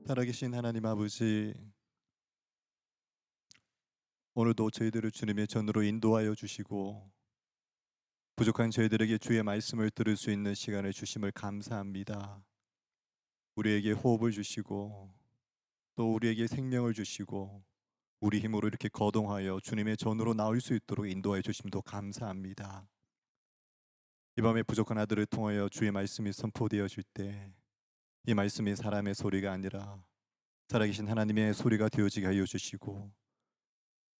살아계신 하나님 아버지, 오늘도 저희들을 주님의 전으로 인도하여 주시고 부족한 저희들에게 주의 말씀을 들을 수 있는 시간을 주심을 감사합니다. 우리에게 호흡을 주시고 또 우리에게 생명을 주시고 우리 힘으로 이렇게 거동하여 주님의 전으로 나올 수 있도록 인도하여 주심도 감사합니다. 이 밤에 부족한 아들을 통하여 주의 말씀이 선포되어질 때 이 말씀이 사람의 소리가 아니라 살아계신 하나님의 소리가 되어지게 하여 주시고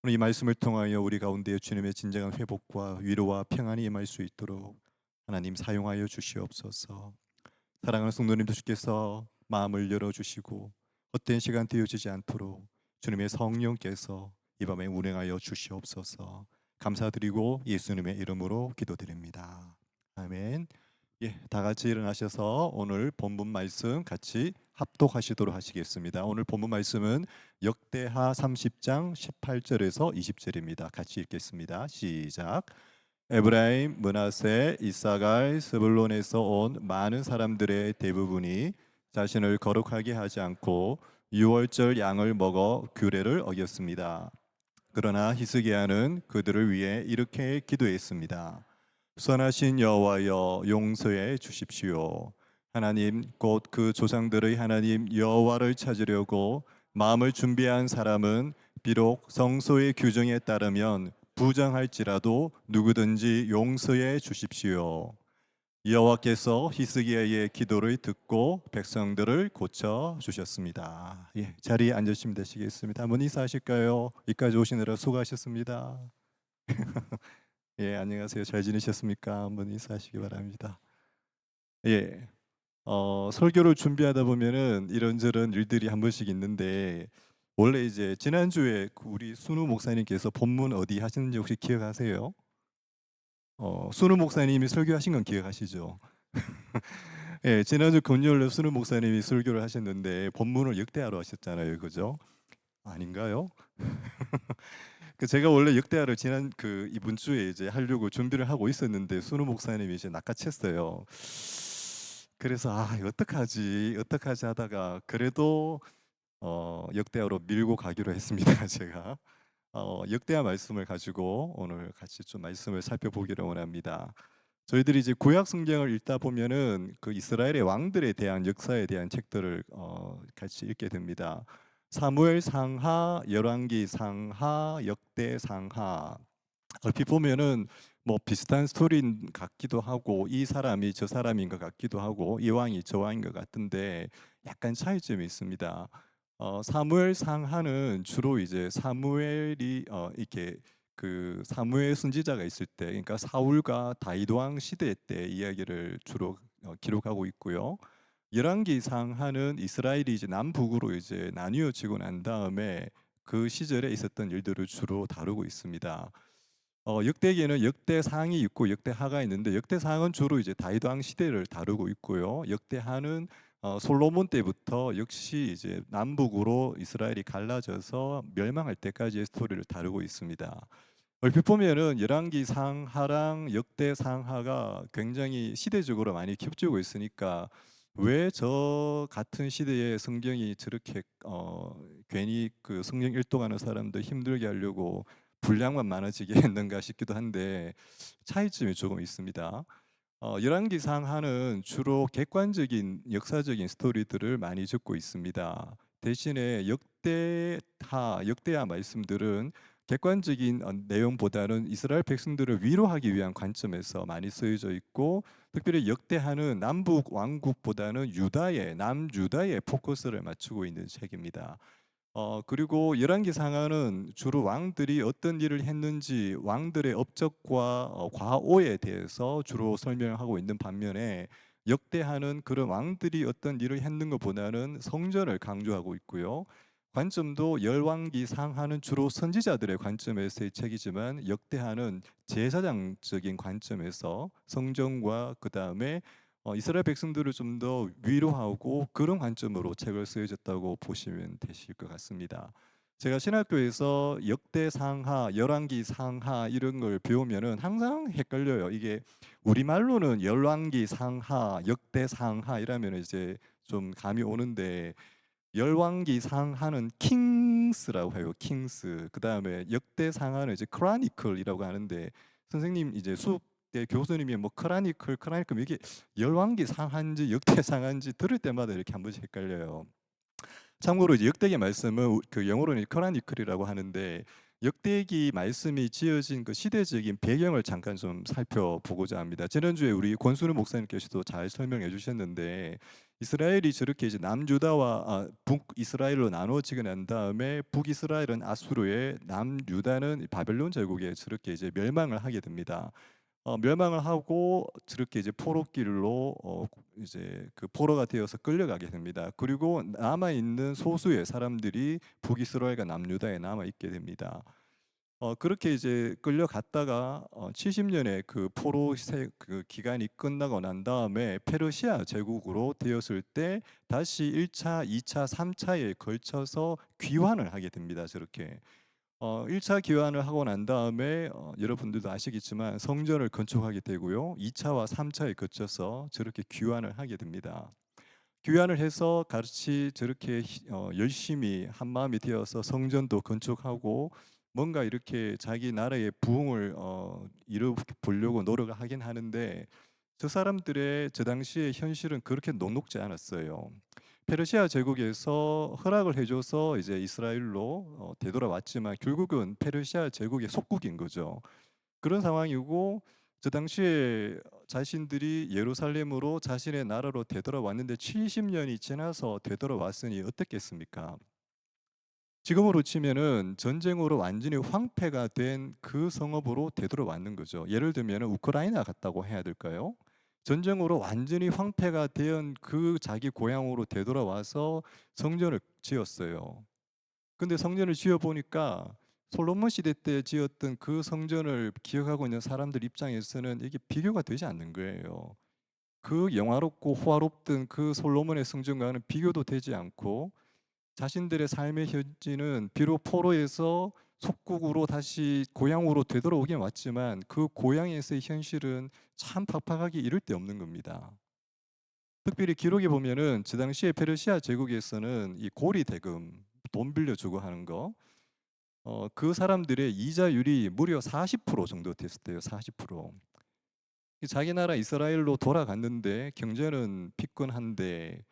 오늘 이 말씀을 통하여 우리 가운데 주님의 진정한 회복과 위로와 평안이 임할 수 있도록 하나님 사용하여 주시옵소서. 사랑하는 성도님들 주께서 마음을 열어주시고 헛된 시간 되어지지 않도록 주님의 성령께서 이 밤에 운행하여 주시옵소서. 감사드리고 예수님의 이름으로 기도드립니다. 아멘. 예, 다 같이 일어나셔서 오늘 본문 말씀 같이 합독하시도록 하시겠습니다. 오늘 본문 말씀은 역대하 30장 18절에서 20절입니다. 같이 읽겠습니다. 시작. 에브라임, 므낫세, 이사갈, 스불론에서 온 많은 사람들의 대부분이 자신을 거룩하게 하지 않고 유월절 양을 먹어 규례를 어겼습니다. 그러나 히스기야는 그들을 위해 이렇게 기도했습니다. 선하신 여호와여, 용서해 주십시오. 하나님, 곧 그 조상들의 하나님 여호와를 찾으려고 마음을 준비한 사람은 비록 성소의 규정에 따르면 부정할지라도 누구든지 용서해 주십시오. 여호와께서 히스기야의 기도를 듣고 백성들을 고쳐 주셨습니다. 예, 자리에 앉으시면 되시겠습니다. 한번 인사하실까요? 여기까지 오시느라 수고하셨습니다. 예, 안녕하세요. 잘 지내셨습니까? 한번 인사하시기 바랍니다. 예, 설교를 준비하다 보면은 이런저런 일들이 한 번씩 있는데 원래 이제 지난주에 우리 순우 목사님께서 본문 어디 하시는지 혹시 기억하세요? 순우 목사님이 설교하신 건 기억하시죠? 예, 지난주 금요일에 순우 목사님이 설교를 하셨는데 본문을 역대하러 하셨잖아요, 그죠? 아닌가요? 그 제가 원래 역대하를 지난 이번 주에 이제 하려고 준비를 하고 있었는데 순우 목사님이 이제 낚아챘어요. 그래서 어떡하지 하다가 그래도 역대하로 밀고 가기로 했습니다. 제가 역대하 말씀을 가지고 오늘 같이 좀 말씀을 살펴보기를 원합니다. 저희들이 이제 구약 성경을 읽다 보면은 그 이스라엘의 왕들에 대한 역사에 대한 책들을 같이 읽게 됩니다. 사무엘 상하, 열왕기 상하, 역대 상하. 얼핏 보면은 뭐 비슷한 스토리인 같기도 하고 이 사람이 저 사람인 것 같기도 하고 이 왕이 저 왕인 것 같은데 약간 차이점이 있습니다. 사무엘 상하는 주로 이제 사무엘이 이렇게 그 사무엘 선지자가 있을 때, 그러니까 사울과 다윗 왕 시대 때 이야기를 주로 기록하고 있고요. 열왕기 상하는 이스라엘이 이제 남북으로 이제 나뉘어지고 난 다음에 그 시절에 있었던 일들을 주로 다루고 있습니다. 역대기에는 역대상이 있고 역대하가 있는데 역대상은 주로 이제 다윗 왕 시대를 다루고 있고요. 역대하는 솔로몬 때부터 역시 이제 남북으로 이스라엘이 갈라져서 멸망할 때까지의 스토리를 다루고 있습니다. 얼핏 보면은 열왕기 상하랑 역대 상하가 굉장히 시대적으로 많이 겹치고 있으니까 왜 저 같은 시대에 성경이 저렇게 괜히 그 성경 일독하는 사람들 힘들게 하려고 분량만 많아지게 했는가 싶기도 한데 차이점이 조금 있습니다. 열왕기상하는 주로 객관적인 역사적인 스토리들을 많이 적고 있습니다. 대신에 역대하 말씀들은 객관적인 내용보다는 이스라엘 백성들을 위로하기 위한 관점에서 많이 쓰여져 있고 특별히 역대하는 남북 왕국보다는 남유다에 포커스를 맞추고 있는 책입니다. 그리고 열왕기상하는 주로 왕들이 어떤 일을 했는지 왕들의 업적과 과오에 대해서 주로 설명을 하고 있는 반면에 역대하는 그런 왕들이 어떤 일을 했는 것보다는 성전을 강조하고 있고요. 관점도 열왕기상하는 주로 선지자들의 관점에서의 책이지만 역대하는 제사장적인 관점에서 성전과 그 다음에 이스라엘 백성들을 좀 더 위로하고 그런 관점으로 책을 쓰여졌다고 보시면 되실 것 같습니다. 제가 신학교에서 역대 상하, 열왕기 상하 이런 걸 배우면은 항상 헷갈려요. 이게 우리말로는 열왕기 상하, 역대 상하 이러면 이제 좀 감이 오는데 열왕기 상하는 킹스라고 해요. 킹스. 그다음에 역대 상하는 이제 크로니클이라고 하는데 선생님 이제 수업때 교수님이 뭐 크로니클 이게 열왕기 상한지 역대 상한지 들을 때마다 이렇게 한 번씩 헷갈려요. 참고로 이제 역대기 말씀은 그 영어로는 크로니클이라고 하는데 역대기 말씀이 지어진 그 시대적인 배경을 잠깐 좀 살펴보고자 합니다. 지난주에 우리 권순우 목사님께서도 잘 설명해 주셨는데 이스라엘이 저렇게 이제 남유다와 북이스라엘로 나눠지게 난 다음에 북이스라엘은 아수르에 남유다는 바벨론 제국에 저렇게 이제 멸망을 하게 됩니다. 멸망을 하고 저렇게 이제 포로길로 이제 그 포로가 되어서 끌려가게 됩니다. 그리고 남아 있는 소수의 사람들이 북이스라엘과 남유다에 남아 있게 됩니다. 그렇게 이제 끌려갔다가 70년의 그 그 기간이 끝나고 난 다음에 페르시아 제국으로 되었을 때 다시 1차, 2차, 3차에 걸쳐서 귀환을 하게 됩니다. 저렇게 1차 귀환을 하고 난 다음에 여러분들도 아시겠지만 성전을 건축하게 되고요. 2차와 3차에 거쳐서 저렇게 귀환을 하게 됩니다. 귀환을 해서 같이 저렇게 열심히 한 마음이 되어서 성전도 건축하고 뭔가 이렇게 자기 나라의 부흥을 이루 보려고 노력을 하긴 하는데 저 사람들의 저 당시의 현실은 그렇게 녹록지 않았어요. 페르시아 제국에서 허락을 해줘서 이제 이스라엘로 되돌아왔지만 결국은 페르시아 제국의 속국인 거죠. 그런 상황이고 저 당시에 자신들이 예루살렘으로 자신의 나라로 되돌아왔는데 70년이 지나서 되돌아왔으니 어떻겠습니까? 지금으로 치면은 전쟁으로 완전히 황폐가 된 그 성읍으로 되돌아왔는 거죠. 예를 들면 우크라이나 같다고 해야 될까요? 전쟁으로 완전히 황폐가 된 그 자기 고향으로 되돌아와서 성전을 지었어요. 근데 성전을 지어 보니까 솔로몬 시대 때 지었던 그 성전을 기억하고 있는 사람들 입장에서는 이게 비교가 되지 않는 거예요. 그 영화롭고 호화롭던 그 솔로몬의 성전과는 비교도 되지 않고 자신들의 삶의 현지는 비록 포로에서 속국으로 다시 고향으로 되돌아오긴 왔지만 그 고향에서의 현실은 참 팍팍하기 이를 데 없는 겁니다. 특별히 기록에 보면은 그 당시에 페르시아 제국에서는 이 고리 대금 돈 빌려주고 하는 거 그 사람들의 이자율이 무려 40% 정도 됐었대요. 40%. 자기 나라 이스라엘로 돌아갔는데 경제는 피곤한데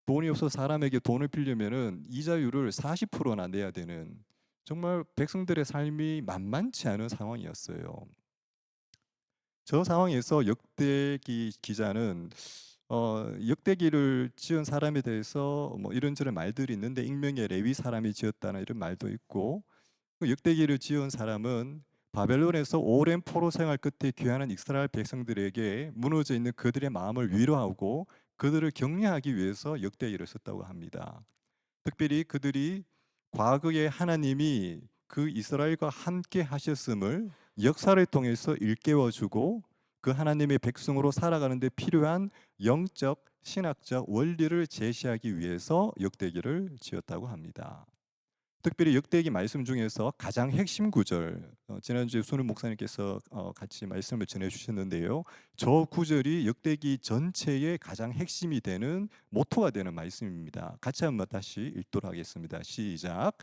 돈이 없어 사람에게 돈을 빌려면은 이자율을 40%나 내야 되는 정말 백성들의 삶이 만만치 않은 상황이었어요. 저 상황에서 역대기 기자는 역대기를 지은 사람에 대해서 뭐 이런저런 말들이 있는데 익명의 레위 사람이 지었다는 이런 말도 있고 그 역대기를 지은 사람은 바벨론에서 오랜 포로 생활 끝에 귀환한 이스라엘 백성들에게 무너져 있는 그들의 마음을 위로하고 그들을 격려하기 위해서 역대기를 썼다고 합니다. 특별히 그들이 과거에 하나님이 그 이스라엘과 함께 하셨음을 역사를 통해서 일깨워주고 그 하나님의 백성으로 살아가는 데 필요한 영적, 신학적 원리를 제시하기 위해서 역대기를 지었다고 합니다. 특별히 역대기 말씀 중에서 가장 핵심 구절 지난주에 순우 목사님께서 같이 말씀을 전해 주셨는데요. 저 구절이 역대기 전체의 가장 핵심이 되는 모토가 되는 말씀입니다. 같이 한번 다시 읽도록 하겠습니다. 시작.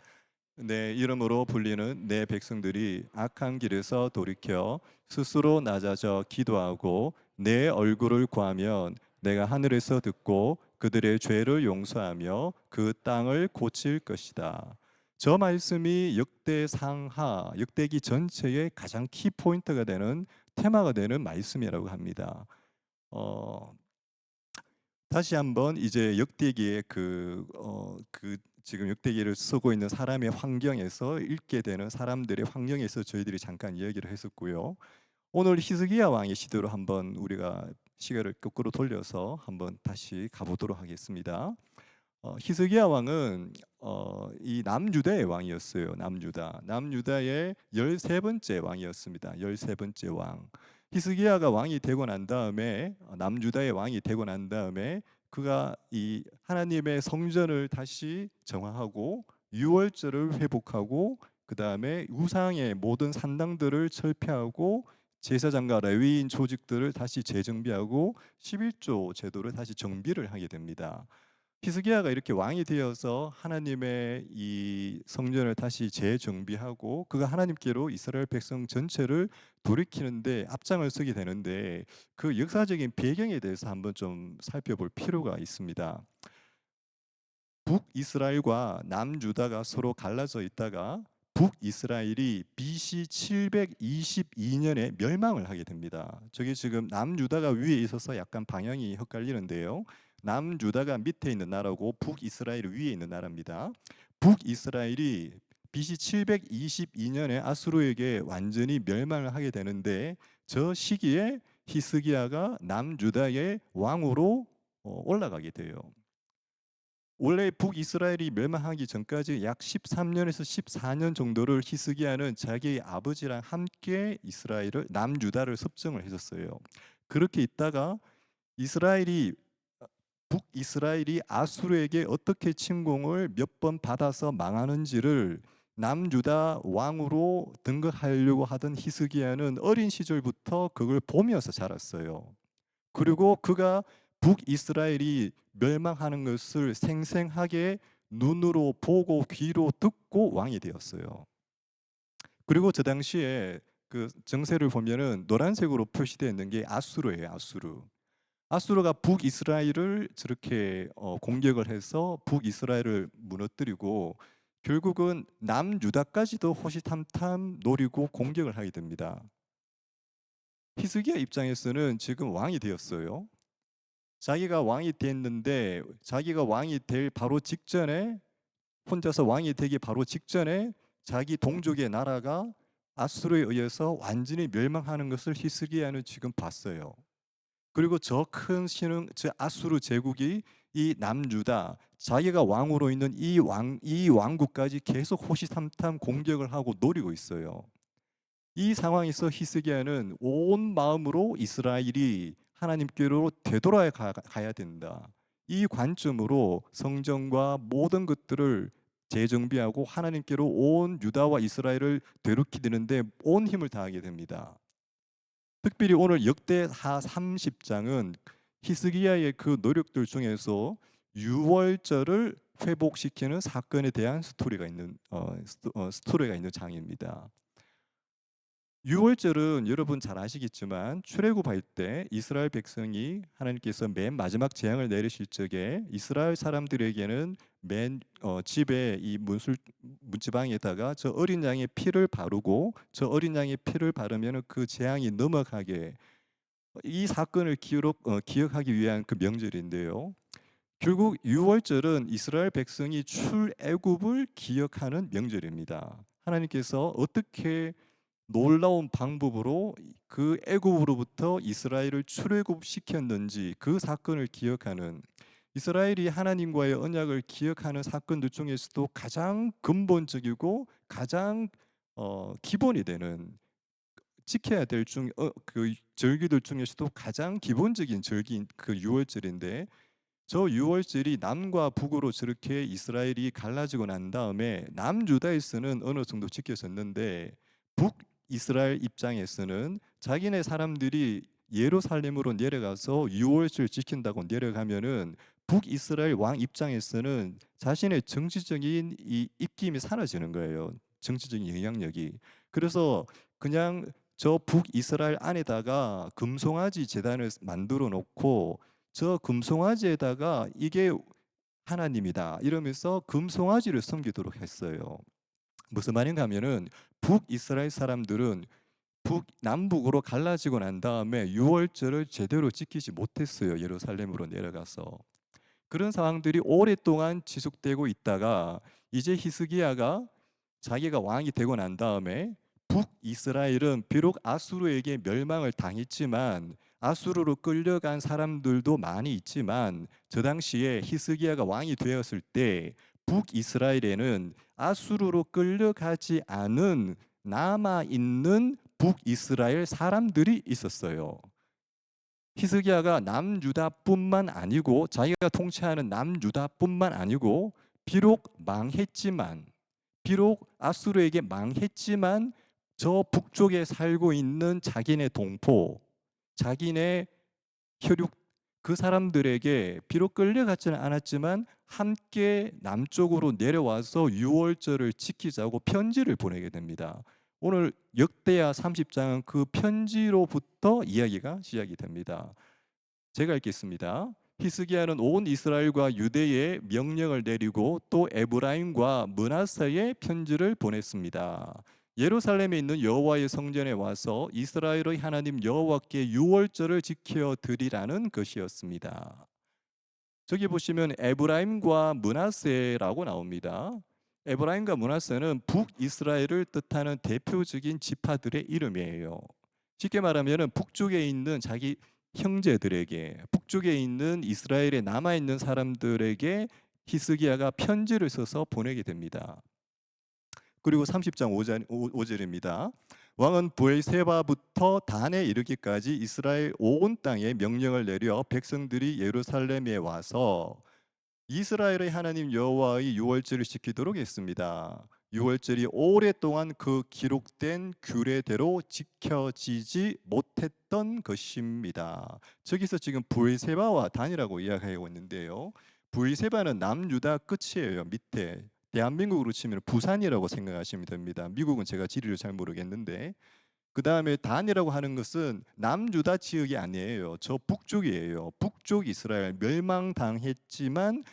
내 이름으로 불리는 내 백성들이 악한 길에서 돌이켜 스스로 낮아져 기도하고 내 얼굴을 구하면 내가 하늘에서 듣고 그들의 죄를 용서하며 그 땅을 고칠 것이다. 저 말씀이 역대 상하, 역대기 전체의 가장 키 포인트가 되는 테마가 되는 말씀이라고 합니다. 어, 다시 한번 이제 역대기의 그 지금 역대기를 쓰고 있는 사람의 환경에서 읽게 되는 사람들의 환경에서 저희들이 잠깐 이야기를 했었고요. 오늘 히스기야 왕의 시대로 한번 우리가 시계를 거꾸로 돌려서 한번 다시 가보도록 하겠습니다. 히스기야 왕은 이 남유다의 왕이었어요. 남유다의 13번째 왕이었습니다. 13번째 왕. 히스기야가 왕이 되고 난 다음에 남유다의 왕이 되고 난 다음에 그가 이 하나님의 성전을 다시 정화하고 유월절을 회복하고 그 다음에 우상의 모든 산당들을 철폐하고 제사장과 레위인 조직들을 다시 재정비하고 11조 제도를 다시 정비를 하게 됩니다. 히스기야가 이렇게 왕이 되어서 하나님의 이 성전을 다시 재정비하고 그가 하나님께로 이스라엘 백성 전체를 돌이키는데 앞장을 서게 되는데 그 역사적인 배경에 대해서 한번 좀 살펴볼 필요가 있습니다. 북이스라엘과 남유다가 서로 갈라져 있다가 북이스라엘이 BC 722년에 멸망을 하게 됩니다. 저게 지금 남유다가 위에 있어서 약간 방향이 헷갈리는데요. 남유다가 밑에 있는 나라고 북이스라엘이 위에 있는 나라입니다. 북이스라엘이 BC 722년에 아수르에게 완전히 멸망을 하게 되는데 저 시기에 히스기야가 남유다의 왕으로 올라가게 돼요. 원래 북이스라엘이 멸망하기 전까지 약 13년에서 14년 정도를 히스기야는 자기 아버지랑 함께 이스라엘을 남유다를 섭정을 했었어요. 그렇게 있다가 이스라엘이 북이스라엘이 아수르에게 어떻게 침공을 몇 번 받아서 망하는지를 남유다 왕으로 등극하려고 하던 히스기야는 어린 시절부터 그걸 보면서 자랐어요. 그리고 그가 북이스라엘이 멸망하는 것을 생생하게 눈으로 보고 귀로 듣고 왕이 되었어요. 그리고 저 당시에 그 정세를 보면은 노란색으로 표시되어 있는 게 아수르예요, 아수르. 아수르가 북이스라엘을 저렇게 공격을 해서 북이스라엘을 무너뜨리고 결국은 남유다까지도 호시탐탐 노리고 공격을 하게 됩니다. 히스기야 입장에서는 지금 왕이 되었어요. 자기가 왕이 됐는데 자기가 왕이 될 바로 직전에 혼자서 왕이 되기 바로 직전에 자기 동족의 나라가 아수르에 의해서 완전히 멸망하는 것을 히스기야는 지금 봤어요. 그리고 저 큰 신흥 저 아수르 제국이 이 남유다 자기가 왕으로 있는 이 왕국까지 계속 호시탐탐 공격을 하고 노리고 있어요. 이 상황에서 히스기야는 온 마음으로 이스라엘이 하나님께로 되돌아야 가야 된다. 이 관점으로 성전과 모든 것들을 재정비하고 하나님께로 온 유다와 이스라엘을 되돌리는데 온 힘을 다하게 됩니다. 특별히 오늘 역대하 30장은 히스기야의 그 노력들 중에서 유월절을 회복시키는 사건에 대한 스토리가 있는 장입니다. 유월절은 여러분 잘 아시겠지만 출애굽할 때 이스라엘 백성이 하나님께서 맨 마지막 재앙을 내리실 적에 이스라엘 사람들에게는 맨 집에 이 문지방에다가 저 어린 양의 피를 바르고 저 어린 양의 피를 바르면 그 재앙이 넘어가게 이 사건을 기억하기 위한 그 명절인데요. 결국 유월절은 이스라엘 백성이 출애굽을 기억하는 명절입니다. 하나님께서 어떻게 놀라운 방법으로 그 애굽으로부터 이스라엘을 출애굽시켰는지 그 사건을 기억하는 이스라엘이 하나님과의 언약을 기억하는 사건들 중에서도 가장 근본적이고 가장 기본이 되는 지켜야 될 그 절기들 중에서도 가장 기본적인 절기인 그 유월절인데 저 유월절이 남과 북으로 저렇게 이스라엘이 갈라지고 난 다음에 남유다에서는 어느 정도 지켜졌는데 북이스라엘 입장에서는 자기네 사람들이 예루살렘으로 내려가서 유월절 지킨다고 내려가면은 북이스라엘 왕 입장에서는 자신의 정치적인 이 입김이 사라지는 거예요. 정치적인 영향력이. 그래서 그냥 저 북이스라엘 안에다가 금송아지 제단을 만들어 놓고 저 금송아지에다가 이게 하나님이다 이러면서 금송아지를 섬기도록 했어요. 무슨 말인가 하면은 북이스라엘 사람들은 남북으로 갈라지고 난 다음에 유월절을 제대로 지키지 못했어요. 예루살렘으로 내려가서. 그런 상황들이 오랫동안 지속되고 있다가 이제 히스기야가 자기가 왕이 되고 난 다음에 북이스라엘은 비록 아수르에게 멸망을 당했지만 아수르로 끌려간 사람들도 많이 있지만 저 당시에 히스기야가 왕이 되었을 때 북이스라엘에는 아수르로 끌려가지 않은 남아 있는 북이스라엘 사람들이 있었어요. 히스기야가 남유다뿐만 아니고 자기가 통치하는 남유다뿐만 아니고 비록 아수르에게 망했지만 저 북쪽에 살고 있는 자기네 동포, 자기네 혈육 그 사람들에게 비록 끌려갔지는 않았지만 함께 남쪽으로 내려와서 유월절을 지키자고 편지를 보내게 됩니다. 오늘 역대하 30장은 그 편지로부터 이야기가 시작이 됩니다. 제가 읽겠습니다. 히스기야는 온 이스라엘과 유대에 명령을 내리고 또 에브라임과 므낫세에 편지를 보냈습니다. 예루살렘에 있는 여호와의 성전에 와서 이스라엘의 하나님 여호와께 유월절을 지켜 드리라는 것이었습니다. 저기 보시면 에브라임과 므낫세라고 나옵니다. 에브라임과 므낫세는 북이스라엘을 뜻하는 대표적인 지파들의 이름이에요. 쉽게 말하면 북쪽에 있는 자기 형제들에게, 북쪽에 있는 이스라엘에 남아 있는 사람들에게 히스기야가 편지를 써서 보내게 됩니다. 그리고 30장 5절입니다. 왕은 브엘세바부터 단에 이르기까지 이스라엘 온 땅에 명령을 내려 백성들이 예루살렘에 와서 이스라엘의 하나님 여호와의 유월절을 지키도록 했습니다. 유월절이 오랫동안 그 기록된 규례대로 지켜지지 못했던 것입니다. 저기서 지금 브엘세바와 단이라고 이야기하고 있는데요. 브엘세바는 남유다 끝이에요. 밑에 대한민국으로 치면 부산이라고 생각하시면 됩니다. 미국은 제가 지리를 잘 모르겠는데, 그 다음에 단이라고 하는 것은 남유다 지역이 아니에요. 저 북쪽이에요. 북쪽 이스라엘 멸망당했지만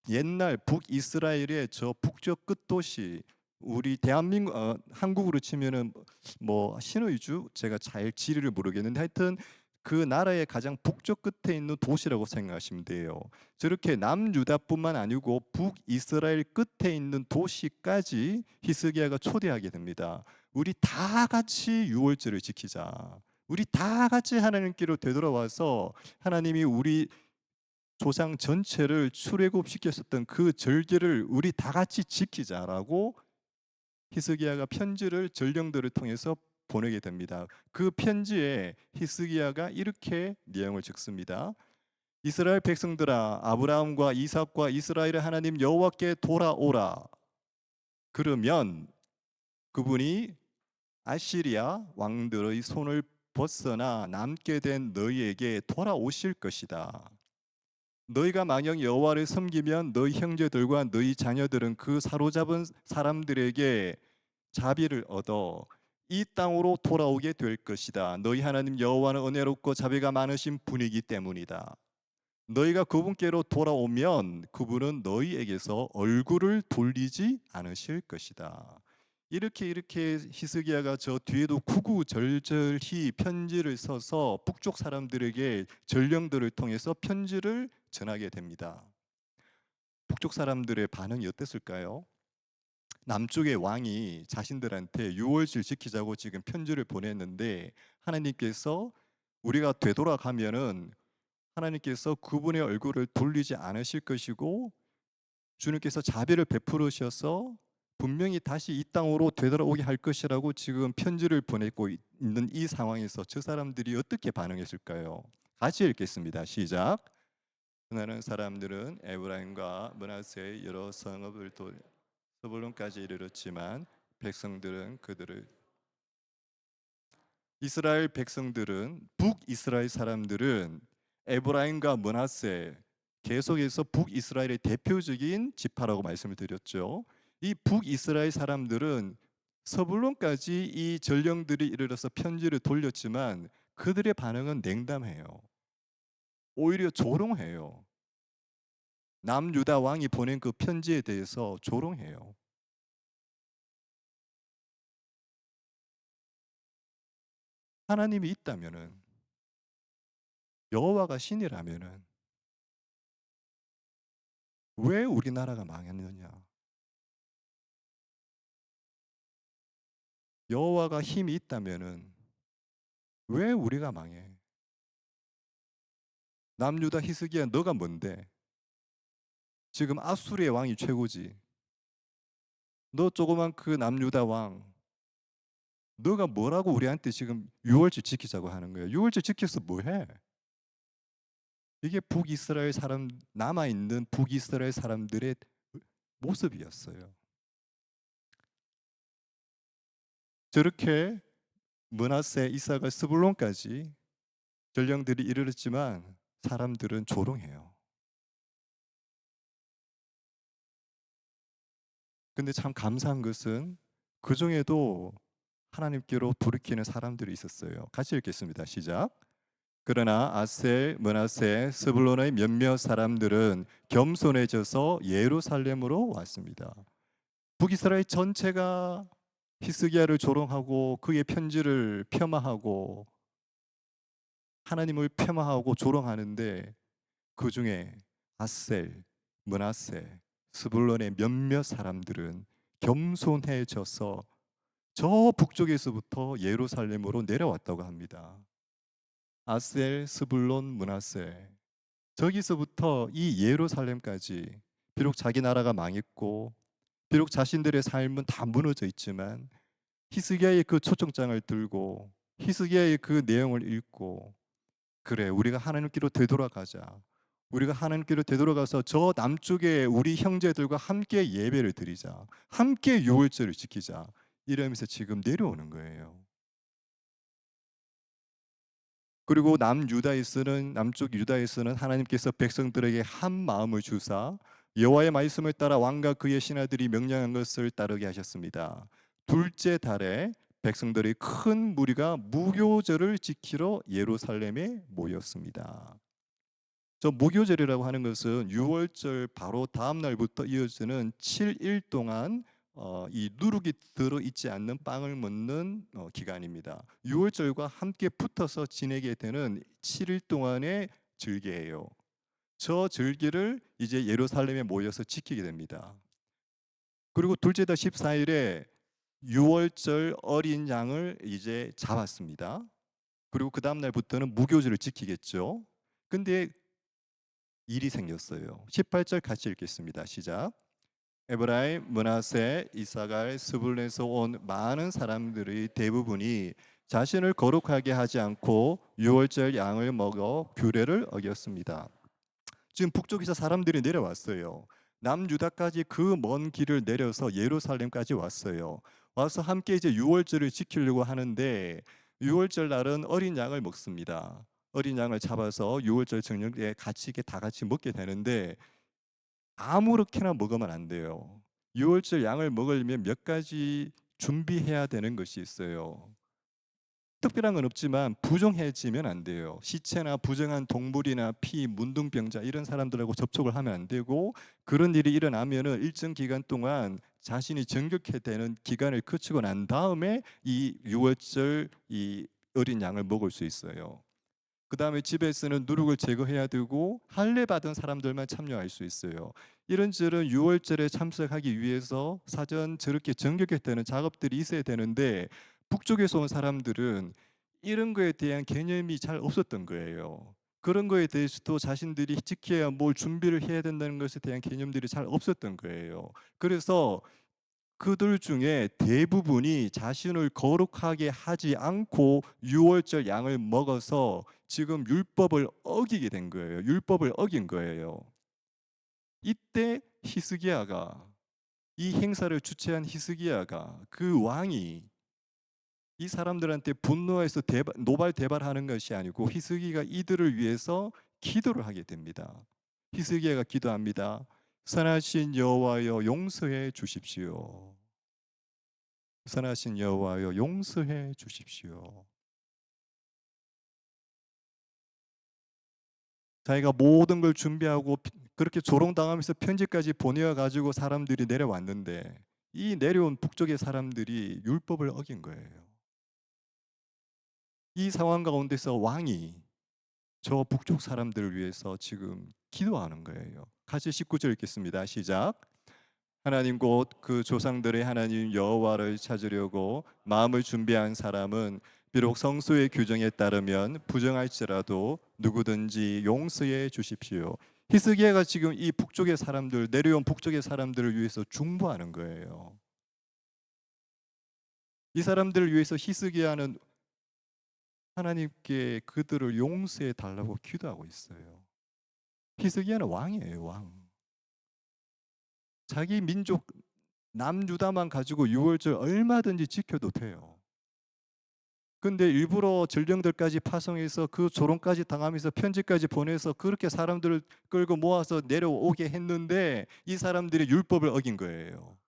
옛날 북이스라엘의 저 북쪽 끝 도시, 우리 대한민국 한국으로 치면은 뭐 신의주, 제가 잘 지리를 모르겠는데 하여튼 그 나라의 가장 북쪽 끝에 있는 도시라고 생각하시면 돼요. 저렇게 남유다뿐만 아니고 북이스라엘 끝에 있는 도시까지 히스기야가 초대하게 됩니다. 우리 다 같이 유월절을 지키자. 우리 다 같이 하나님께로 되돌아와서 하나님이 우리 조상 전체를 출애굽시켰었던 그 절기를 우리 다 같이 지키자라고 히스기야가 편지를 전령들을 통해서 보내게 됩니다. 그 편지에 히스기야가 이렇게 내용을 적습니다. 이스라엘 백성들아, 아브라함과 이삭과 이스라엘의 하나님 여호와께 돌아오라. 그러면 그분이 아시리아 왕들의 손을 벗어나 남게 된 너희에게 돌아오실 것이다. 너희가 만약 여호와를 섬기면 너희 형제들과 너희 자녀들은 그 사로잡은 사람들에게 자비를 얻어 이 땅으로 돌아오게 될 것이다. 너희 하나님 여호와는 은혜롭고 자비가 많으신 분이기 때문이다. 너희가 그분께로 돌아오면 그분은 너희에게서 얼굴을 돌리지 않으실 것이다. 이렇게 히스기야가 저 뒤에도 구구절절히 편지를 써서 북쪽 사람들에게 전령들을 통해서 편지를 전하게 됩니다. 북쪽 사람들의 반응이 어땠을까요? 남쪽의 왕이 자신들한테 유월절 지키자고 지금 편지를 보냈는데 하나님께서 우리가 되돌아가면은 하나님께서 그분의 얼굴을 돌리지 않으실 것이고 주님께서 자비를 베풀으셔서 분명히 다시 이 땅으로 되돌아오게 할 것이라고 지금 편지를 보내고 있는 이 상황에서 저 사람들이 어떻게 반응했을까요? 같이 읽겠습니다. 시작. 그날은 사람들은 에브라임과 므낫세의 여러 성읍을 서불론까지 이르렀지만 백성들은 그들을 이스라엘 백성들은 북이스라엘 사람들은 에브라임과 므낫세, 계속해서 북이스라엘의 대표적인 지파라고 말씀을 드렸죠. 이 북이스라엘 사람들은 서불론까지 이 전령들이 이르러서 편지를 돌렸지만 그들의 반응은 냉담해요. 오히려 조롱해요. 남유다 왕이 보낸 그 편지에 대해서 조롱해요. 하나님이 있다면은, 여호와가 신이라면은 왜 우리나라가 망했느냐? 여호와가 힘이 있다면은 왜 우리가 망해? 남유다 히스기야, 너가 뭔데? 지금 아수르의 왕이 최고지. 너 조그만 그 남유다 왕, 너가 뭐라고 우리한테 지금 유월절 지키자고 하는 거야? 유월절 지켜서 뭐 해? 이게 북이스라엘 사람, 남아 있는 북이스라엘 사람들의 모습이었어요. 저렇게 므낫세, 이사가 스불론까지 전령들이 이르렀지만 사람들은 조롱해요. 근데 참 감사한 것은 그중에도 하나님께로 돌이키는 사람들이 있었어요. 같이 읽겠습니다. 시작. 그러나 아셀, 므낫세, 스불론의 몇몇 사람들은 겸손해져서 예루살렘으로 왔습니다. 북이스라엘 전체가 히스기야를 조롱하고 그의 편지를 폄하하고 하나님을 폄하하고 조롱하는데 그 중에 아셀, 므낫세, 스불론의 몇몇 사람들은 겸손해져서 저 북쪽에서부터 예루살렘으로 내려왔다고 합니다. 아셀, 스불론, 므낫세. 저기서부터 이 예루살렘까지 비록 자기 나라가 망했고 비록 자신들의 삶은 다 무너져 있지만 히스기야의 그 초청장을 들고 히스기야의 그 내용을 읽고 그래 우리가 하나님께로 되돌아가자. 우리가 하나님께로 되돌아가서 저 남쪽에 우리 형제들과 함께 예배를 드리자. 함께 유월절을 지키자. 이러면서 지금 내려오는 거예요. 그리고 남쪽 유다에서는 하나님께서 백성들에게 한 마음을 주사 여호와의 말씀을 따라 왕과 그의 신하들이 명령한 것을 따르게 하셨습니다. 둘째 달에 백성들이 큰 무리가 무교절을 지키러 예루살렘에 모였습니다. 저 무교절이라고 하는 것은 유월절 바로 다음 날부터 이어지는 7일 동안 이 누룩이 들어 있지 않는 빵을 먹는 기간입니다. 유월절과 함께 붙어서 지내게 되는 7일 동안의 절기예요. 저 절기를 이제 예루살렘에 모여서 지키게 됩니다. 그리고 둘째 달 14일에 유월절 어린 양을 이제 잡았습니다. 그리고 그 다음 날부터는 무교절을 지키겠죠. 근데 일이 생겼어요. 18절 같이 읽겠습니다. 시작. 에브라임, 므낫세, 이사갈, 스불론에서 온 많은 사람들의 대부분이 자신을 거룩하게 하지 않고 유월절 양을 먹어 규례를 어겼습니다. 지금 북쪽에서 사람들이 내려왔어요. 남유다까지 그 먼 길을 내려서 예루살렘까지 왔어요. 와서 함께 이제 유월절을 지키려고 하는데 유월절 날은 어린 양을 먹습니다. 어린 양을 잡아서 유월절 저녁에 같이 이렇게 다 같이 먹게 되는데 아무렇게나 먹으면 안 돼요. 유월절 양을 먹으려면 몇 가지 준비해야 되는 것이 있어요. 특별한 건 없지만 부정해지면 안 돼요. 시체나 부정한 동물이나 피, 문둥병자 이런 사람들하고 접촉을 하면 안 되고 그런 일이 일어나면은 일정 기간 동안 자신이 정결케 되는 기간을 거치고 난 다음에 이 유월절 이 어린 양을 먹을 수 있어요. 그 다음에 집에서는 누룩을 제거해야 되고 할례 받은 사람들만 참여할 수 있어요. 이런저런 유월절에 참석하기 위해서 사전 저렇게 정결케 되는 작업들이 있어야 되는데 북쪽에서 온 사람들은 이런 거에 대한 개념이 잘 없었던 거예요. 그런 거에 대해서도 자신들이 지켜야 뭘 준비를 해야 된다는 것에 대한 개념들이 잘 없었던 거예요. 그래서 그들 중에 대부분이 자신을 거룩하게 하지 않고 유월절 양을 먹어서 지금 율법을 어기게 된 거예요. 율법을 어긴 거예요. 이때 히스기야가 이 행사를 주최한 히스기야가 그 왕이 이 사람들한테 분노해서 노발대발하는 것이 아니고 히스기야가 이들을 위해서 기도를 하게 됩니다. 히스기야가 기도합니다. 선하신 여호와여 용서해 주십시오. 선하신 여호와여 용서해 주십시오. 자기가 모든 걸 준비하고 그렇게 조롱당하면서 편지까지 보내어 가지고 사람들이 내려왔는데 이 내려온 북쪽의 사람들이 율법을 어긴 거예요. 이 상황 가운데서 왕이 저 북쪽 사람들을 위해서 지금 기도하는 거예요. 같이 19절 읽겠습니다. 시작. 하나님 곧 그 조상들의 하나님 여호와를 찾으려고 마음을 준비한 사람은 비록 성소의 규정에 따르면 부정할지라도 누구든지 용서해 주십시오. 히스기야가 지금 이 북쪽의 사람들 내려온 북쪽의 사람들을 위해서 중보하는 거예요. 이 사람들을 위해서 히스기야는 하나님께 그들을 용서해 달라고 기도하고 있어요. 히스기야는 왕이에요, 왕. 자기 민족 남유다만 가지고 유월절 얼마든지 지켜도 돼요. 근데 일부러 전령들까지 파송해서 그 조롱까지 당하면서 편지까지 보내서 그렇게 사람들을 끌고 모아서 내려오게 했는데 이 사람들이 율법을 어긴 거예요.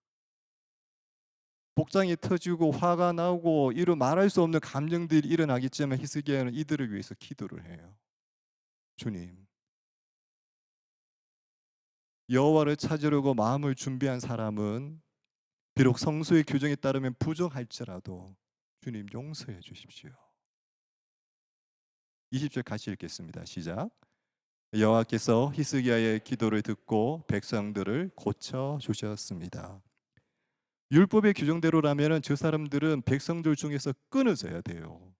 복장이 터지고 화가 나고 이런 말할 수 없는 감정들이 일어나겠지만 히스기야는 이들을 위해서 기도를 해요. 주님, 여호와를 찾으려고 마음을 준비한 사람은 비록 성소의 규정에 따르면 부정할지라도 주님 용서해 주십시오. 20절 같이 읽겠습니다. 시작. 여호와께서 히스기야의 기도를 듣고 백성들을 고쳐 주셨습니다. 율법의 규정대로라면 저 사람들은 백성들 중에서 끊어져야 돼요.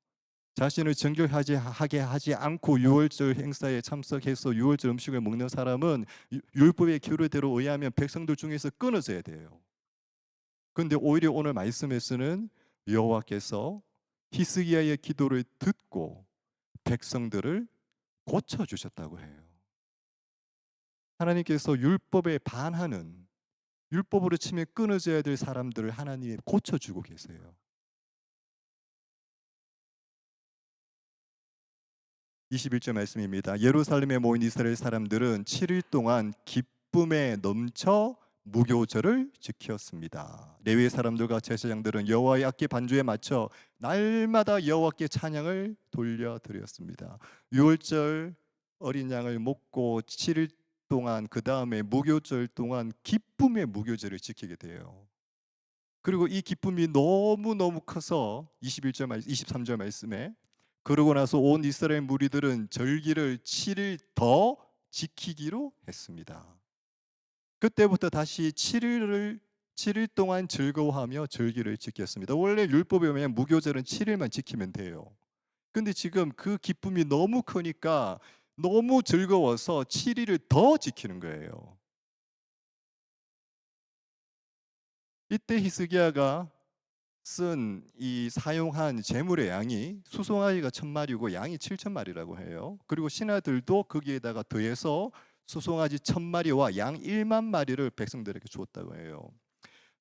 자신을 정결하게 하게 하지 않고 유월절 행사에 참석해서 유월절 음식을 먹는 사람은 율법의 규례대로 의하면 백성들 중에서 끊어져야 돼요. 그런데 오히려 오늘 말씀에서는 여호와께서 히스기야의 기도를 듣고 백성들을 고쳐 주셨다고 해요. 하나님께서 율법에 반하는, 율법으로 치면 끊어져야 될 사람들을 하나님이 고쳐 주고 계세요. 21절 말씀입니다. 예루살렘에 모인 이스라엘 사람들은 7일 동안 기쁨에 넘쳐 무교절을 지켰습니다. 레위 사람들과 제사장들은 여호와의 악기 반주에 맞춰 날마다 여호와께 찬양을 돌려드렸습니다. 유월절 어린 양을 먹고 7일 동안 그 다음에 무교절 동안 기쁨의 무교절을 지키게 돼요. 그리고 이 기쁨이 너무너무 커서 23절 말씀에 그러고 나서 온 이스라엘 무리들은 절기를 7일 더 지키기로 했습니다. 그때부터 다시 7일 동안 즐거워하며 절기를 지켰습니다. 원래 율법에 보면 무교절은 7일만 지키면 돼요. 근데 지금 그 기쁨이 너무 크니까 너무 즐거워서 7일을 더 지키는 거예요. 이때 히스기야가 사용한 제물의 양이 수송아지가 1,000마리고 양이 7,000마리라고 해요. 그리고 신하들도 거기에다가 더해서 수송아지 1,000마리와 양 1만 마리를 백성들에게 주었다고 해요.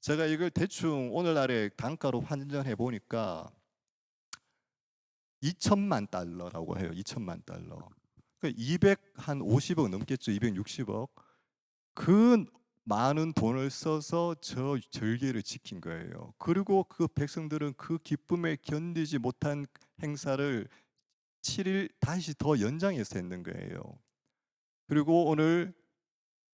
제가 이걸 대충 오늘날의 단가로 환전해 보니까 2천만 달러라고 해요. 2천만 달러. 그러니까 250억 넘겠죠. 260억. 그 많은 돈을 써서 저 절기를 지킨 거예요. 그리고 그 백성들은 그 기쁨에 견디지 못한 행사를 7일 다시 더 연장해서 했는 거예요. 그리고 오늘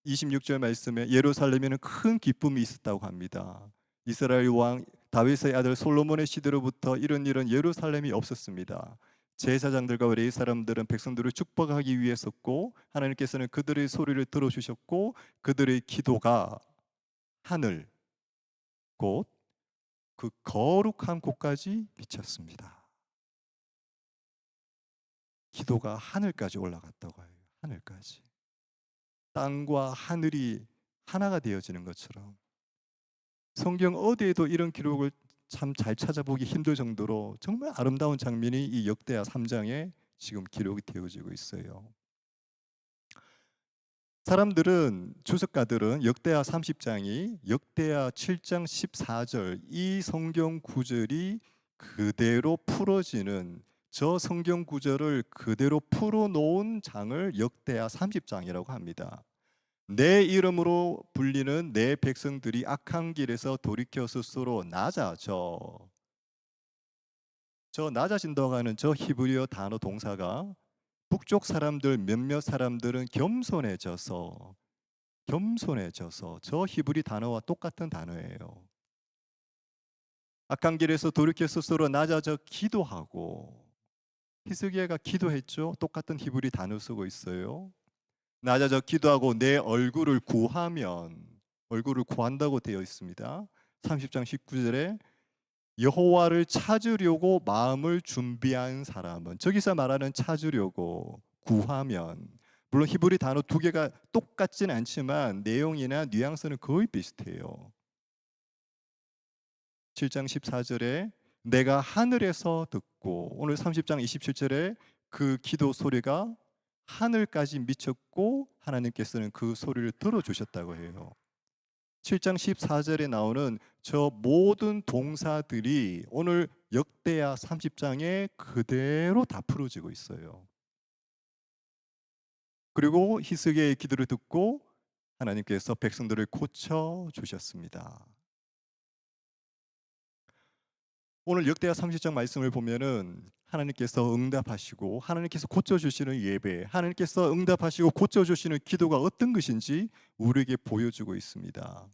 26절 말씀에 예루살렘에는 큰 기쁨이 있었다고 합니다. 이스라엘 왕 다윗의 아들 솔로몬의 시대로부터 이런 일은 예루살렘이 없었습니다. 제사장들과 레위 사람들은 백성들을 축복하기 위해 섰고 하나님께서는 그들의 소리를 들어주셨고 그들의 기도가 하늘 곧 그 거룩한 곳까지 미쳤습니다. 기도가 하늘까지 올라갔다고 해요. 하늘까지. 땅과 하늘이 하나가 되어지는 것처럼 성경 어디에도 이런 기록을 참 잘 찾아보기 힘들 정도로 정말 아름다운 장면이 이 역대하 3장에 지금 기록이 되어지고 있어요. 사람들은 주석가들은 역대하 30장이 역대하 7장 14절 이 성경 구절이 그대로 풀어지는 저 성경 구절을 그대로 풀어놓은 장을 역대하 30장이라고 합니다. 내 이름으로 불리는 내 백성들이 악한 길에서 돌이켜 스스로 낮아져. 저 낮아진다고 하는 저 히브리어 단어 동사가 북쪽 사람들 몇몇 사람들은 겸손해져서 저 히브리 단어와 똑같은 단어예요. 악한 길에서 돌이켜 스스로 낮아져 기도하고 히스기야가 기도했죠. 똑같은 히브리 단어 쓰고 있어요. 낮아져 기도하고 내 얼굴을 구하면 얼굴을 구한다고 되어 있습니다. 30장 19절에 여호와를 찾으려고 마음을 준비한 사람은 저기서 말하는 찾으려고 구하면 물론 히브리 단어 두 개가 똑같지는 않지만 내용이나 뉘앙스는 거의 비슷해요. 7장 14절에 내가 하늘에서 듣고 오늘 30장 27절에 그 기도 소리가 하늘까지 미쳤고 하나님께서는 그 소리를 들어주셨다고 해요. 7장 14절에 나오는 저 모든 동사들이 오늘 역대하 30장에 그대로 다 풀어지고 있어요. 그리고 히스기야의 기도를 듣고 하나님께서 백성들을 고쳐 주셨습니다. 오늘 역대하 30장 말씀을 보면은 하나님께서 응답하시고 하나님께서 고쳐 주시는 예배, 하나님께서 응답하시고 고쳐 주시는 기도가 어떤 것인지 우리에게 보여주고 있습니다.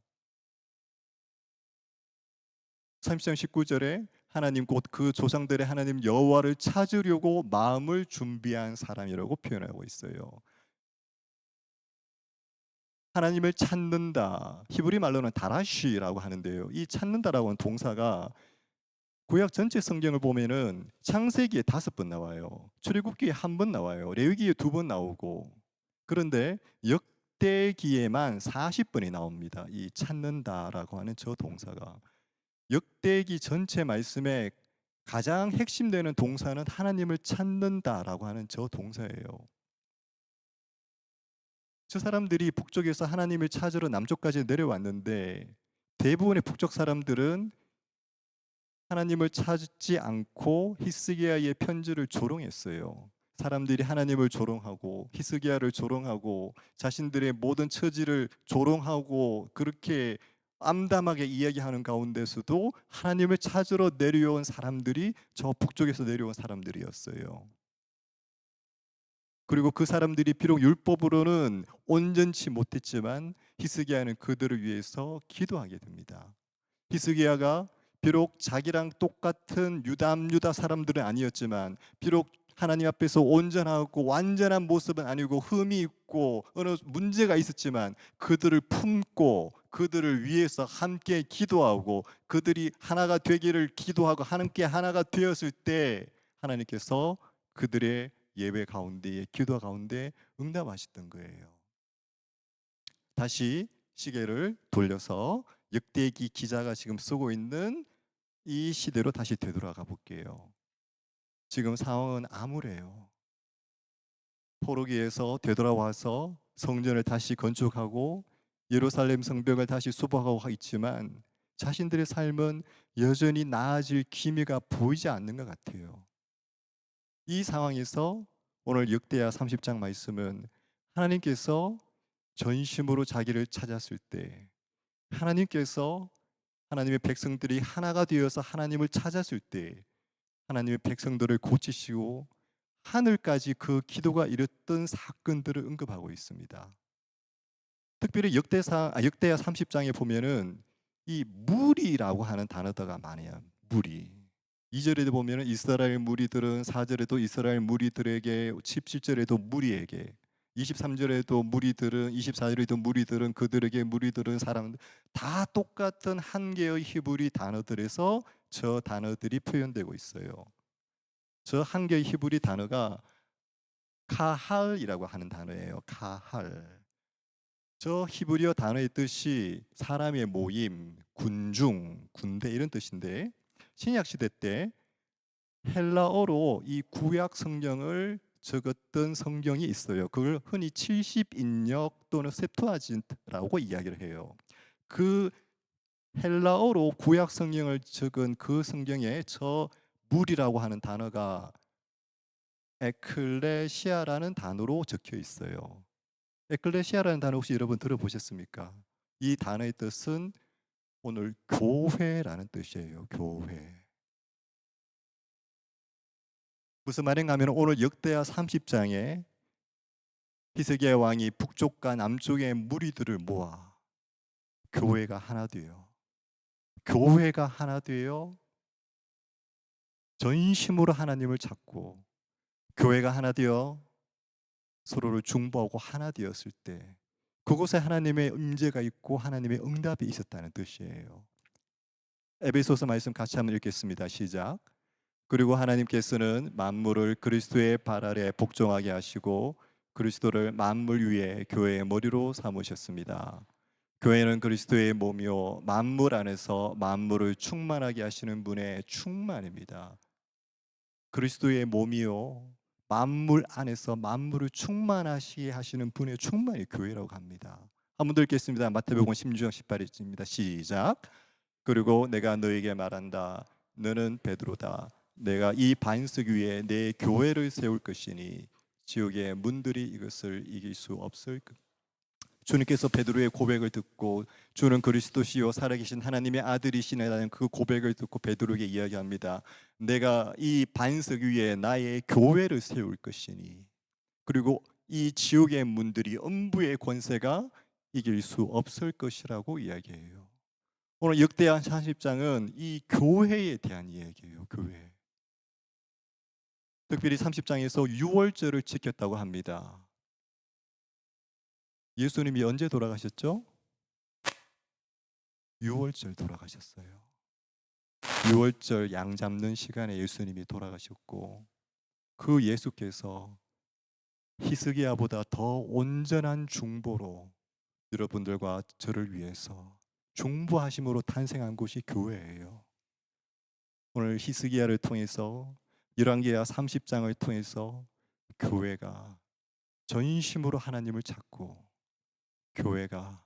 30장 19절에 하나님 곧 그 조상들의 하나님 여호와를 찾으려고 마음을 준비한 사람이라고 표현하고 있어요. 하나님을 찾는다. 히브리 말로는 다라시라고 하는데요. 이 찾는다라고 하는 동사가 구약 전체 성경을 보면은 창세기에 5번 나와요. 출애굽기에 1번 나와요. 레위기에 2번 나오고. 그런데 역대기에만 40번이 나옵니다. 이 찾는다라고 하는 저 동사가. 역대기 전체 말씀에 가장 핵심되는 동사는 하나님을 찾는다라고 하는 저 동사예요. 저 사람들이 북쪽에서 하나님을 찾으러 남쪽까지 내려왔는데 대부분의 북쪽 사람들은 하나님을 찾지 않고 히스기야의 편지를 조롱했어요. 사람들이 하나님을 조롱하고 히스기야를 조롱하고 자신들의 모든 처지를 조롱하고 그렇게 암담하게 이야기하는 가운데서도 하나님을 찾으러 내려온 사람들이 저 북쪽에서 내려온 사람들이었어요. 그리고 그 사람들이 비록 율법으로는 온전치 못했지만 히스기야는 그들을 위해서 기도하게 됩니다. 히스기야가 비록 자기랑 똑같은 유다 사람들은 아니었지만 비록 하나님 앞에서 온전하고 완전한 모습은 아니고 흠이 있고 어느 문제가 있었지만 그들을 품고 그들을 위해서 함께 기도하고 그들이 하나가 되기를 기도하고 함께 하나가 되었을 때 하나님께서 그들의 예배 가운데 기도 가운데 응답하셨던 거예요. 다시 시계를 돌려서 역대기 기자가 지금 쓰고 있는 이 시대로 다시 되돌아가 볼게요. 지금 상황은 암울해요. 포로기에서 되돌아와서 성전을 다시 건축하고 예루살렘 성벽을 다시 수복하고 있지만 자신들의 삶은 여전히 나아질 기미가 보이지 않는 것 같아요. 이 상황에서 오늘 역대하 30장 말씀은 하나님께서 전심으로 자기를 찾았을 때 하나님께서 하나님의 백성들이 하나가 되어서 하나님을 찾았을 때 하나님의 백성들을 고치시고 하늘까지 그 기도가 이뤘던 사건들을 언급하고 있습니다. 특별히 역대하 30장에 보면은 이 무리라고 하는 단어가 많아요. 무리. 2절에도 보면은 이스라엘 무리들은 4절에도 이스라엘 무리들에게 17절에도 무리에게 23절에도 무리들은 24절에도 무리들은 그들에게 무리들은 사람 다 똑같은 한 개의 히브리 단어들에서 저 단어들이 표현되고 있어요. 저 한 개의 히브리 단어가 카할이라고 하는 단어예요. 카할. 저 히브리어 단어의 뜻이 사람의 모임, 군중, 군대 이런 뜻인데 신약 시대 때 헬라어로 이 구약 성경을 적었던 성경이 있어요. 그걸 흔히 70인역 또는 셉투아진트라고 이야기를 해요. 그 헬라어로 구약 성경을 적은 그 성경에 저 물이라고 하는 단어가 에클레시아라는 단어로 적혀 있어요. 에클레시아라는 단어 혹시 여러분 들어보셨습니까? 이 단어의 뜻은 오늘 교회라는 뜻이에요. 교회. 무슨 말인가 하면 오늘 역대하 30장에 히스기야 왕이 북쪽과 남쪽의 무리들을 모아 교회가 하나 되어 교회가 하나 되어 전심으로 하나님을 찾고 교회가 하나 되어 서로를 중보하고 하나 되었을 때 그곳에 하나님의 임재가 있고 하나님의 응답이 있었다는 뜻이에요. 에베소서 말씀 같이 한번 읽겠습니다. 시작. 그리고 하나님께서는 만물을 그리스도의 발 아래 복종하게 하시고 그리스도를 만물 위에 교회의 머리로 삼으셨습니다. 교회는 그리스도의 몸이요 만물 안에서 만물을 충만하게 하시는 분의 충만입니다. 그리스도의 몸이요 만물 안에서 만물을 충만하시게 하시는 분의 충만이 교회라고 합니다. 한번 더 읽겠습니다. 마태복음 16장 18절입니다. 시작. 그리고 내가 너에게 말한다. 너는 베드로다. 내가 이 반석 위에 내 교회를 세울 것이니 지옥의 문들이 이것을 이길 수 없을 것. 주님께서 베드로의 고백을 듣고 주는 그리스도시요 살아계신 하나님의 아들이시라는 그 고백을 듣고 베드로에게 이야기합니다. 내가 이 반석 위에 나의 교회를 세울 것이니, 그리고 이 지옥의 문들이 음부의 권세가 이길 수 없을 것이라고 이야기해요. 오늘 역대하 40장은 이 교회에 대한 이야기예요. 교회. 특별히 30장에서 유월절을 지켰다고 합니다. 예수님이 언제 돌아가셨죠? 유월절 돌아가셨어요. 유월절 양 잡는 시간에 예수님이 돌아가셨고, 그 예수께서 히스기야보다 더 온전한 중보로 여러분들과 저를 위해서 중보하심으로 탄생한 곳이 교회예요. 오늘 히스기야를 통해서 열왕기야 30장을 통해서 교회가 전심으로 하나님을 찾고, 교회가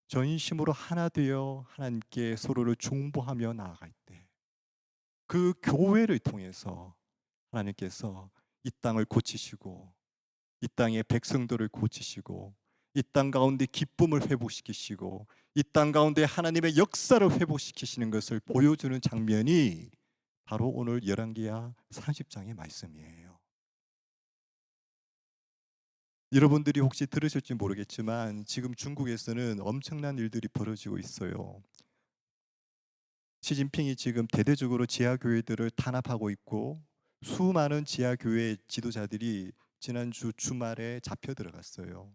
전심으로 하나 되어 하나님께 서로를 중보하며 나아갈 때, 그 교회를 통해서 하나님께서 이 땅을 고치시고, 이 땅의 백성들을 고치시고, 이 땅 가운데 기쁨을 회복시키시고, 이 땅 가운데 하나님의 역사를 회복시키시는 것을 보여주는 장면이 바로 오늘 열왕기야 30장의 말씀이에요. 여러분들이 혹시 들으실지 모르겠지만 지금 중국에서는 엄청난 일들이 벌어지고 있어요. 시진핑이 지금 대대적으로 지하교회들을 탄압하고 있고, 수많은 지하교회 지도자들이 지난주 주말에 잡혀 들어갔어요.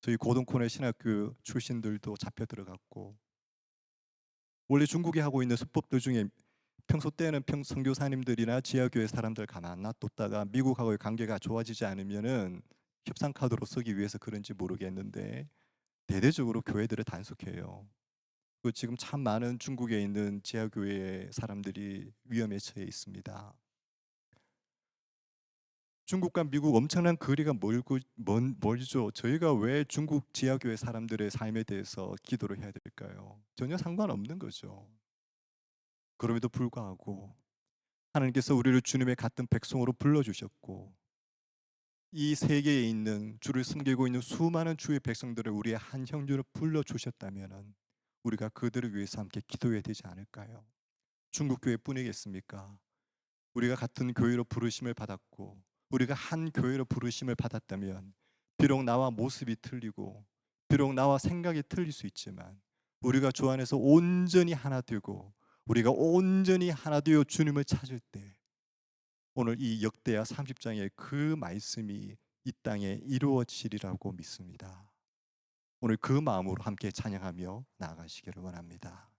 저희 고동콘의 신학교 출신들도 잡혀 들어갔고, 원래 중국이 하고 있는 수법들 중에 평소 때는 선교사님들이나 지하교회 사람들 가만 놔뒀다가 미국하고의 관계가 좋아지지 않으면은 협상 카드로 쓰기 위해서 그런지 모르겠는데 대대적으로 교회들을 단속해요. 그 지금 참 많은 중국에 있는 지하교회 사람들이 위험에 처해 있습니다. 중국과 미국 엄청난 거리가 멀죠. 저희가 왜 중국 지하교회 사람들의 삶에 대해서 기도를 해야 될까요? 전혀 상관없는 거죠. 그럼에도 불구하고 하나님께서 우리를 주님의 같은 백성으로 불러주셨고, 이 세계에 있는 주를 섬기고 있는 수많은 주의 백성들을 우리의 한 형제로 불러주셨다면 우리가 그들을 위해서 함께 기도해야 되지 않을까요? 중국 교회뿐이겠습니까? 우리가 같은 교회로 부르심을 받았고, 우리가 한 교회로 부르심을 받았다면 비록 나와 모습이 틀리고 비록 나와 생각이 틀릴 수 있지만 우리가 주 안에서 온전히 하나 되고 우리가 온전히 하나 되어 주님을 찾을 때 오늘 이 역대하 30장의 그 말씀이 이 땅에 이루어지리라고 믿습니다. 오늘 그 마음으로 함께 찬양하며 나아가시기를 원합니다.